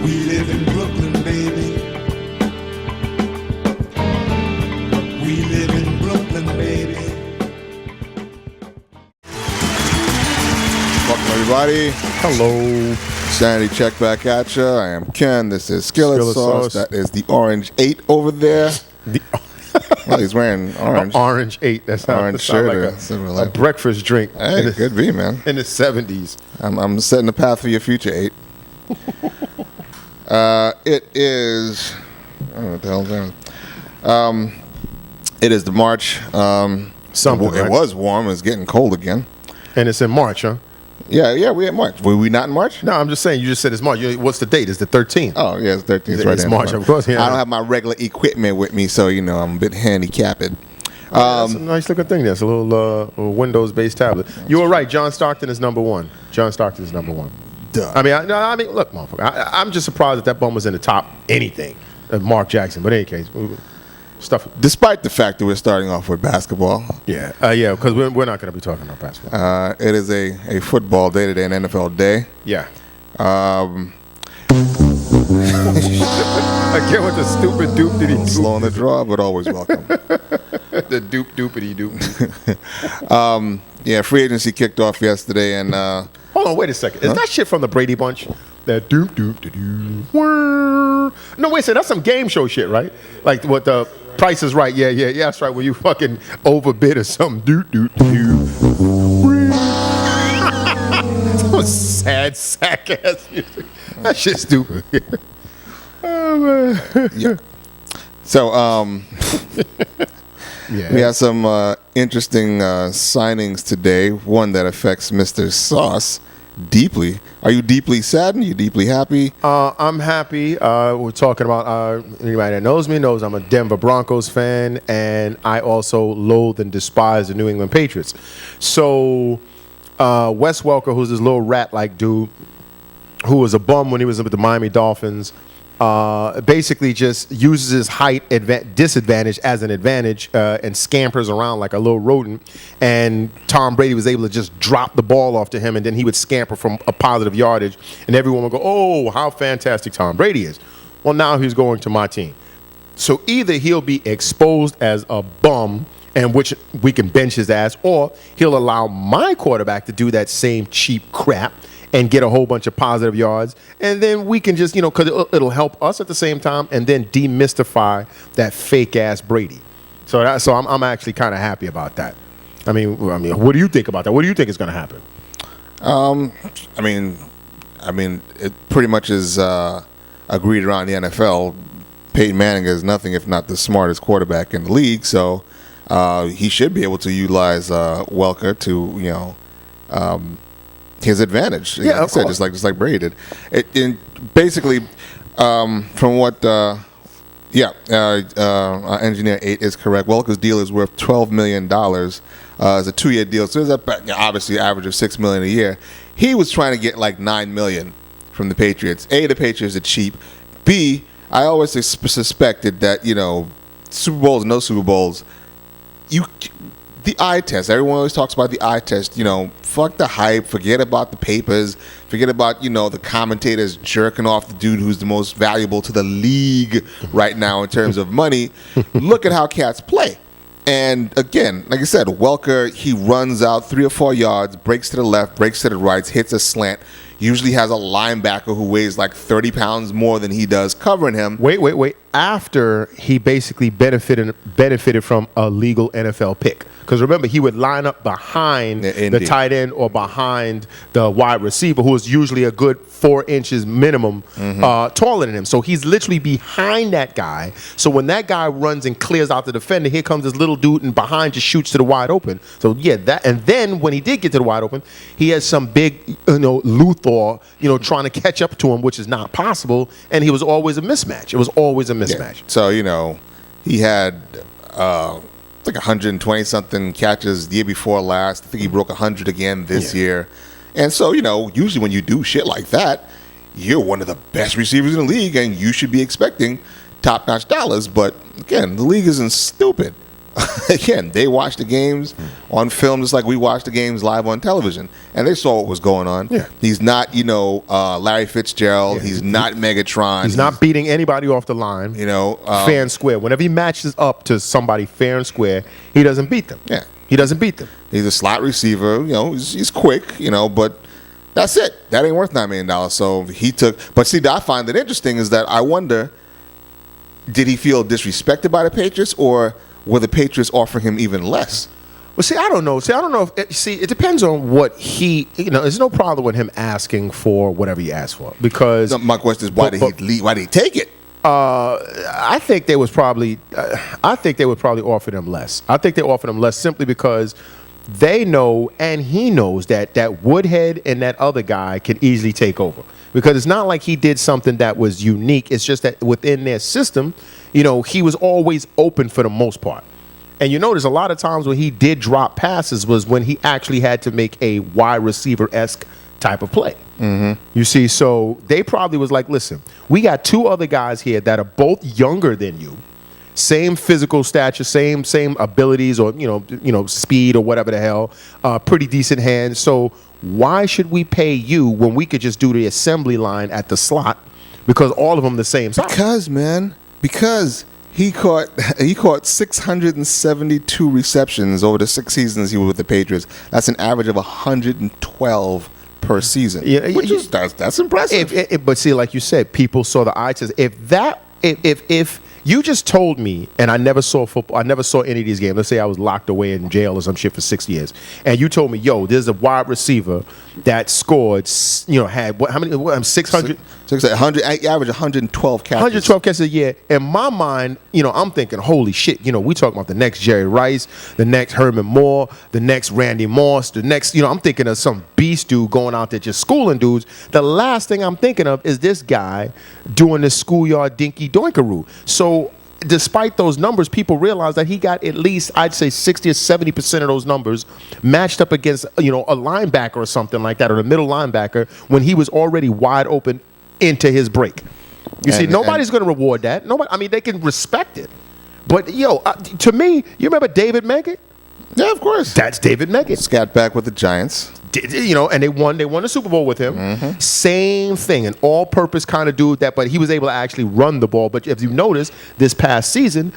We live in Brooklyn, baby. We live in Brooklyn, baby. Welcome, everybody. Hello. Sanity check back at you. I am Ken. This is Skillet Sauce. That is the Orange 8 over there. Well, he's wearing orange. Orange 8. That Orange sounds like a breakfast drink. Hey, it could be, man. In the 70s. I'm setting the path for your future 8. It is... I don't know what the hell's that. It is the March. Something, It right? was warm. It's getting cold again. And it's in March, huh? Yeah, we at March. Were we not in March? No, I'm just saying. You just said it's March. What's the date? It's the 13th. Oh, yeah, it's 13th. Right It's there. March, of course. Yeah. I don't have my regular equipment with me, so, I'm a bit handicapped. That's a nice looking thing. That's a little Windows-based tablet. You were right. John Stockton is number one. John Stockton is number one. Duh. I mean, look, motherfucker. I'm just surprised that bum was in the top anything of Mark Jackson. But in any case, stuff. Despite the fact that we're starting off with basketball. Yeah, because we're not going to be talking about basketball. It is a football day today, an NFL day. Yeah. Again with the stupid doop-diddy doop. Slow on the draw, but always welcome. The doop-doopity doop. Yeah, free agency kicked off yesterday, and Hold on, wait a second. Is that shit from the Brady Bunch? That doop-doop-doo-doo. No, wait a second. That's some game show shit, right? Like what the Price is Right. Yeah, that's right. Where you fucking overbid or something. Doop-doop-doo. Some sad sack ass music. That shit's stupid. Oh, man. yeah. So, Yeah. we have some interesting signings today. One that affects Mr. Sauce deeply. Are you deeply saddened? Are you deeply happy? I'm happy. We're talking about anybody that knows me knows I'm a Denver Broncos fan, and I also loathe and despise the New England Patriots. So Wes Welker, who's this little rat-like dude, who was a bum when he was with the Miami Dolphins, basically just uses his height disadvantage as an advantage and scampers around like a little rodent. And Tom Brady was able to just drop the ball off to him, and then he would scamper from a positive yardage, and everyone would go, "Oh, how fantastic Tom Brady is." Well, now he's going to my team. So either he'll be exposed as a bum, and which we can bench his ass, or he'll allow my quarterback to do that same cheap crap and get a whole bunch of positive yards, and then we can just, because it'll help us at the same time, and then demystify that fake ass Brady. So I'm actually kind of happy about that. I mean, what do you think about that? What do you think is going to happen? I mean, it pretty much is agreed around the NFL. Peyton Manning is nothing if not the smartest quarterback in the league, so he should be able to utilize Welker to, his advantage. Yeah, like I said, just like Brady did. Basically, from what, Engineer 8 is correct. Welker's deal is worth $12 million. It's a 2-year deal, so it's obviously an average of $6 million a year. He was trying to get like $9 million from the Patriots. A, the Patriots are cheap. B, I always suspected that Super Bowls, no Super Bowls, the eye test. Everyone always talks about the eye test. Fuck the hype. Forget about the papers. Forget about, the commentators jerking off the dude who's the most valuable to the league right now in terms of money. Look at how cats play. And again, like I said, Welker, he runs out 3 or 4 yards, breaks to the left, breaks to the right, hits a slant. Usually has a linebacker who weighs like 30 pounds more than he does covering him. Wait. After he basically benefited from a legal NFL pick. Because remember, he would line up behind the tight end or behind the wide receiver, who is usually a good 4 inches minimum taller than him. So he's literally behind that guy. So when that guy runs and clears out the defender, here comes this little dude and behind just shoots to the wide open. So yeah, that. And then when he did get to the wide open, he has some big, Luthor, trying to catch up to him, which is not possible. And he was always a mismatch. It was always a mismatch. Yeah. So, he had like 120-something catches the year before last. I think he broke 100 again this year. And so, usually when you do shit like that, you're one of the best receivers in the league, and you should be expecting top-notch dollars. But, again, the league isn't stupid. again, they watched the games on film just like we watched the games live on television, and they saw what was going on. Yeah. He's not, Larry Fitzgerald. Yeah. He's not Megatron. He's not beating anybody off the line. Fair and square. Whenever he matches up to somebody fair and square, he doesn't beat them. Yeah. He doesn't beat them. He's a slot receiver. He's quick. But that's it. That ain't worth $9 million. So he took. But see, I find it interesting is that I wonder, did he feel disrespected by the Patriots, or were the Patriots offering him even less? Well, see, I don't know. I don't know. It depends on what he. There's no problem with him asking for whatever he asked for, because My question is, why did he leave? Why did he take it? I think they would probably offer them less. I think they offered them less simply because they know, and he knows, that Woodhead and that other guy can easily take over. Because it's not like he did something that was unique. It's just that within their system, he was always open for the most part. And there's a lot of times when he did drop passes was when he actually had to make a wide receiver-esque type of play. Mm-hmm. You see, so they probably was like, listen, we got two other guys here that are both younger than you, same physical stature, same abilities, or speed or whatever the hell, pretty decent hands. So why should we pay you when we could just do the assembly line at the slot, because all of them the same size? Because he caught 672 receptions over the 6 seasons he was with the Patriots. That's an average of 112 per season. Yeah, that's impressive. But see, like you said, people saw the eye test. If you just told me, and I never saw football, I never saw any of these games. Let's say I was locked away in jail or some shit for 6 years, and you told me, yo, there's a wide receiver that scored, had how many? 600, average 112 catches. 112 catches a year. In my mind, I'm thinking, holy shit, we talking about the next Jerry Rice, the next Herman Moore, the next Randy Moss, the next, I'm thinking of some beast dude going out there just schooling dudes. The last thing I'm thinking of is this guy doing the schoolyard dinky doinkaroo. So despite those numbers, people realize that he got at least, I'd say 60 or 70% of those numbers matched up against, a linebacker or something like that, or the middle linebacker, when he was already wide open into his break. Nobody's going to reward that. Nobody. They can respect it. But, to me, you remember David Meggett? Yeah, of course. That's David Meggett. Scat back with the Giants. And they won the Super Bowl with him. Mm-hmm. Same thing, an all-purpose kind of dude but he was able to actually run the ball. But if you notice, this past season,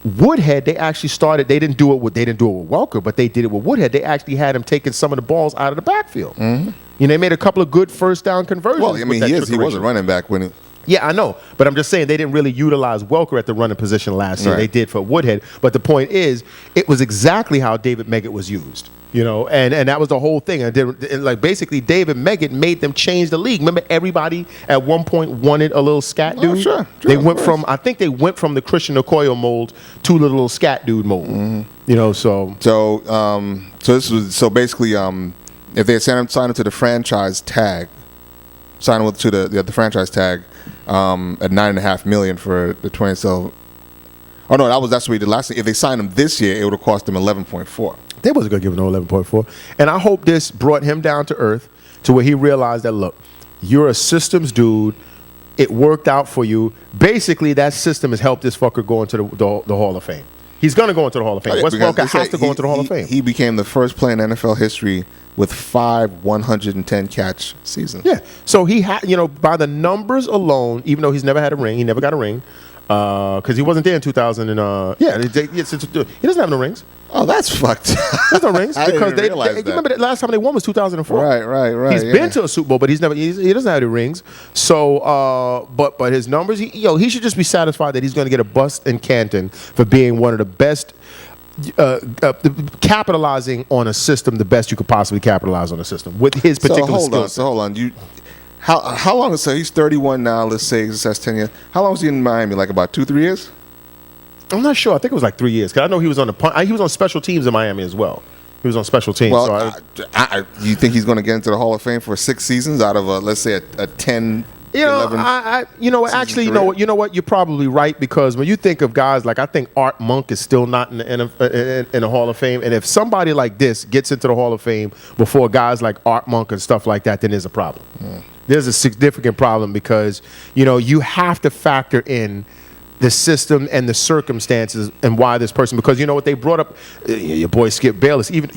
Woodhead, they actually started. They didn't do it with Welker, but they did it with Woodhead. They actually had him taking some of the balls out of the backfield. Mm-hmm. They made a couple of good first down conversions. Well, he was a running back when. Yeah, I know. But I'm just saying they didn't really utilize Welker at the running position last year. Right. They did for Woodhead. But the point is, it was exactly how David Meggett was used. And that was the whole thing. And basically, David Meggett made them change the league. Remember, everybody at one point wanted a little scat dude? Sure, they went from the Christian Okoye mold to the little scat dude mold. Mm-hmm. So basically, if they had signed him to the franchise tag, sign him to the franchise tag at $9.5 million for the 20. So, that's what he did last year. If they signed him this year, it would have cost them 11.4. They wasn't going to give him no 11.4. And I hope this brought him down to earth to where he realized that, look, you're a systems dude. It worked out for you. Basically, that system has helped this fucker go into the Hall of Fame. He's going to go into the Hall of Fame. Wes Welker has to go into the Hall of Fame. He became the first player in NFL history with 5 110-catch seasons. Yeah. So he had, by the numbers alone, even though he's never had a ring, he never got a ring, because he wasn't there in 2000. He doesn't have no rings. Oh, that's fucked. There's no rings I because didn't realize that. You remember the last time they won was 2004. Right. He's been to a Super Bowl, but he doesn't have any rings. So, but his numbers, he should just be satisfied that he's going to get a bust in Canton for being one of the best. Capitalizing on a system the best you could possibly capitalize on a system with his particular skill. So hold on. How long? So he's 31 now. Let's say that's 10 years. How long was he in Miami? Like about 2-3 years? I'm not sure. I think it was like 3 years because I know he was on he was on special teams in Miami as well. He was on special teams. Well, you think he's going to get into the Hall of Fame for 6 seasons out of let's say a 10? Actually, you know what? You're probably right because when you think of guys like I think Art Monk is still not in the Hall of Fame, and if somebody like this gets into the Hall of Fame before guys like Art Monk and stuff like that, then there's a problem. There's a significant problem because you have to factor in the system and the circumstances and why this person, because you know what they brought up, your boy Skip Bayless, even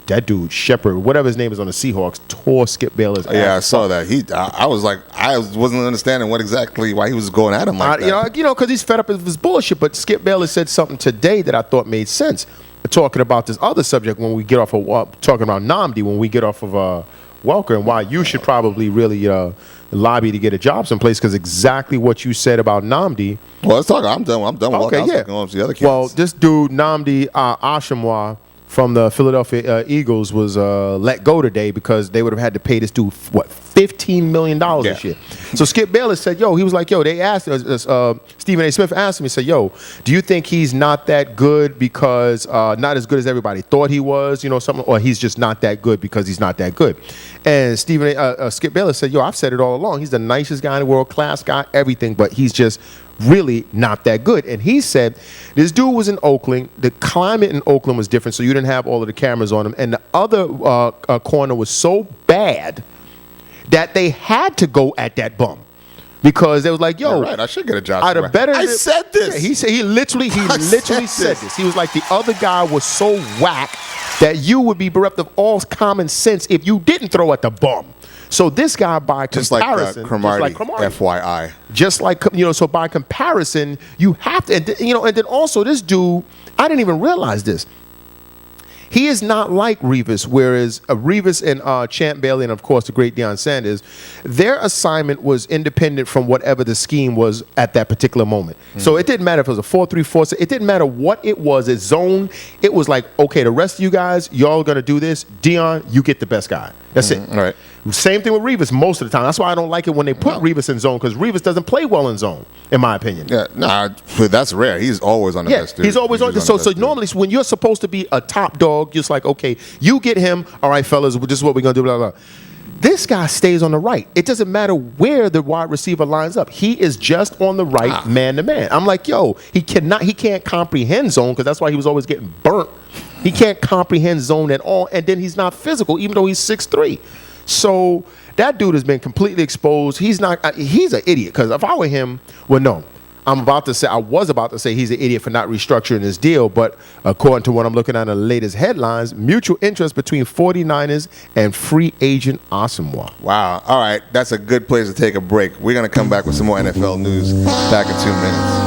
that dude Shepard, whatever his name is on the Seahawks, tore Skip Bayless. Yeah, I saw that. I was like, I wasn't understanding why he was going at him like that. Because he's fed up with his bullshit. But Skip Bayless said something today that I thought made sense. Talking about this other subject when we get off of talking about Nnamdi, when we get off of Welker, and why you should probably really lobby to get a job someplace, because exactly what you said about Nnamdi. Well, let's talk. I'm done. Okay, yeah. Going on to the other kids. Well, this dude Nnamdi Asomugha from the Philadelphia Eagles was let go today because they would have had to pay this dude $15 million this year. So Skip Bayless said, he was like, they asked Stephen A. Smith asked him, he said, do you think he's not that good because not as good as everybody thought he was, something, or he's just not that good because he's not that good? And Skip Bayless said, I've said it all along. He's the nicest guy in the world, class guy, everything, but he's just really not that good. And he said this dude was in Oakland. The climate in Oakland was different, so you didn't have all of the cameras on him. And the other corner was so bad that they had to go at that bum. Because they was like, You're right, I should get a job. I said this. Yeah, he literally said this. He was like, the other guy was so whack that you would be bereft of all common sense if you didn't throw at the bum. So this guy, by comparison, Cromartie, FYI, just like so by comparison, you have to, and then also this dude, I didn't even realize this. He is not like Revis, whereas Revis and Champ Bailey and, of course, the great Deion Sanders, their assignment was independent from whatever the scheme was at that particular moment. So it didn't matter if it was a 4-3-4. It didn't matter what it was, its zone. It was like, okay, the rest of you guys, y'all going to do this. Deion, you get the best guy. That's it. All right. Same thing with Revis most of the time. That's why I don't like it when they put Revis in zone, because Revis doesn't play well in zone, in my opinion. Yeah, that's rare. He's always on the best dude. He's always on. So normally when you're supposed to be a top dog, just like, okay, you get him. All right, fellas, this is what we're going to do, blah, blah, blah. This guy stays on the right. It doesn't matter where the wide receiver lines up. He is just on the right, man to man. I'm like, he can't comprehend zone, because that's why he was always getting burnt. He can't comprehend zone at all, and then he's not physical, even though he's 6'3". So that dude has been completely exposed. He's an idiot, because if I were him, I was about to say he's an idiot for not restructuring his deal, but according to what I'm looking at in the latest headlines, mutual interest between 49ers and free agent Asomugha. Wow. All right. That's a good place to take a break. We're going to come back with some more NFL news back in 2 minutes.